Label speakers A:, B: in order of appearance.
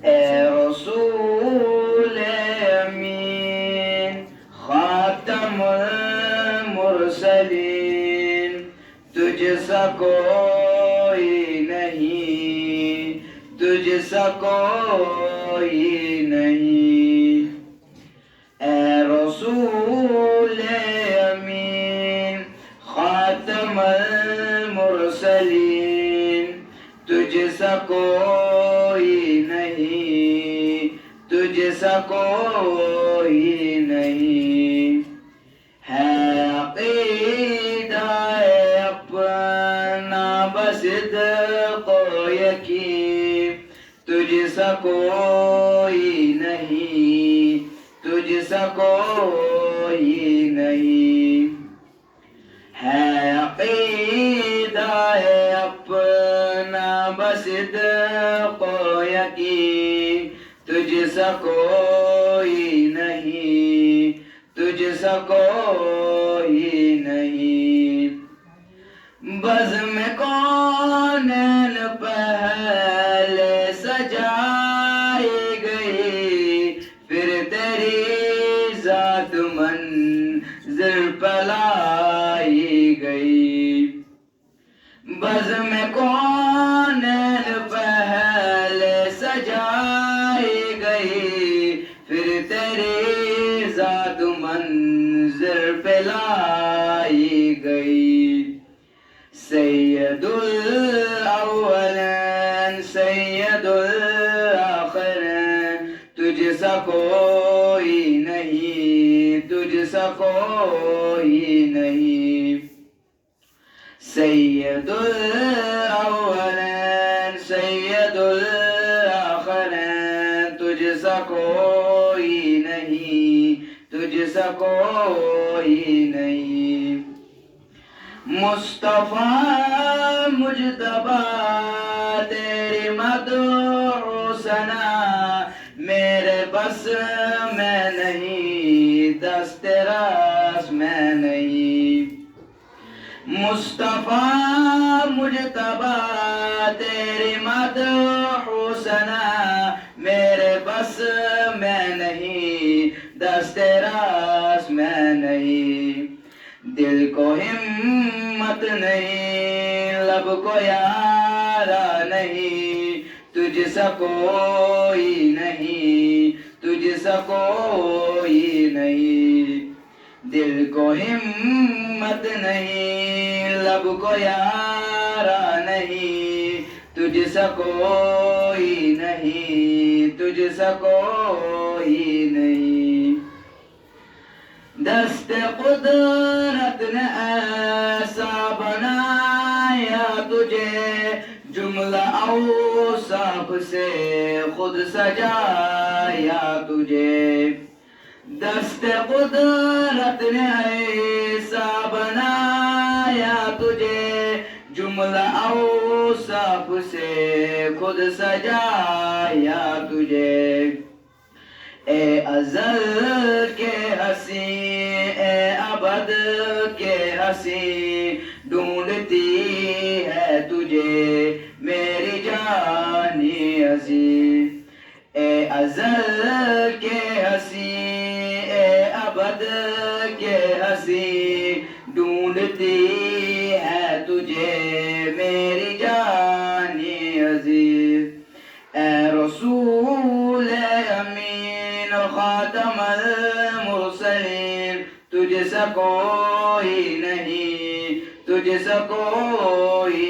A: اے رسول امین خاتم المرسلین تجھ سا کوئی نہیں، تجھ سا کوئی نہیں۔ اے رسول امین خاتم المرسلین تجھ سا کوئی نہیں، تجھ سا کوئی نہیں۔ ہے عقیدہ اپنا بس صدق و یقین تجھ سا کوئی نہیں، تجھ سا کوئی نہیں۔ ہے عقیدہ اپنا بس صدق و یقین تجھ سا کوئی نہیں، تجھ سا کوئی نہیں۔ بزم کونین پہلے سجائی گئی، پھر تیری ذات منظر پلائی گئی۔ بزم کونین پہلے سجائی گئی، پھر تیری ذات منظر پلائی گئی۔ سید الاولین سید الآخرین تجھ سا کوئی نہیں، تجھ سا کوئی نہیں۔ سید الاولین سید الآخرین تجھ سا کوئی نہیں، تجھ سا کوئی نہیں۔ مصطفیٰ مجتبیٰ تیری مدح و ثنا میرے بس میں نہیں، دست راست میں نہیں۔ مصطفیٰ مجتبیٰ تیری مدح و ثنا میرے بس میں نہیں، دست راست میں نہیں۔ دل کو ہمت نہیں، لب کو یارا نہیں، تجھ سا کوئی نہیں، تجھ سا کوئی نہیں۔ دل کو ہمت نہیں، لب کو یارا نہیں، تجھ سا کوئی نہیں، تجھ سا کوئی نہیں۔ دست قدرت نے ایسا بنایا تجھے، جملہ اوصاف سے خود سجایا تجھے۔ دست قدرت نے ایسا بنایا تجھے، جملہ اوصاف سے خود سجایا تجھے۔ اے ازل کے ہنسی اے ابد کے ہنسی ڈھونڈتی ہے تجھے میری جانی عزیز۔ اے ازل کے ہنسی اے ابد کے ہنسی ڈھونڈتی ہے تجھے میری جانی عزیز۔ اے رسول امین خاتم المرسلین تجھ سا کوئی نہیں، تجھ سا کوئی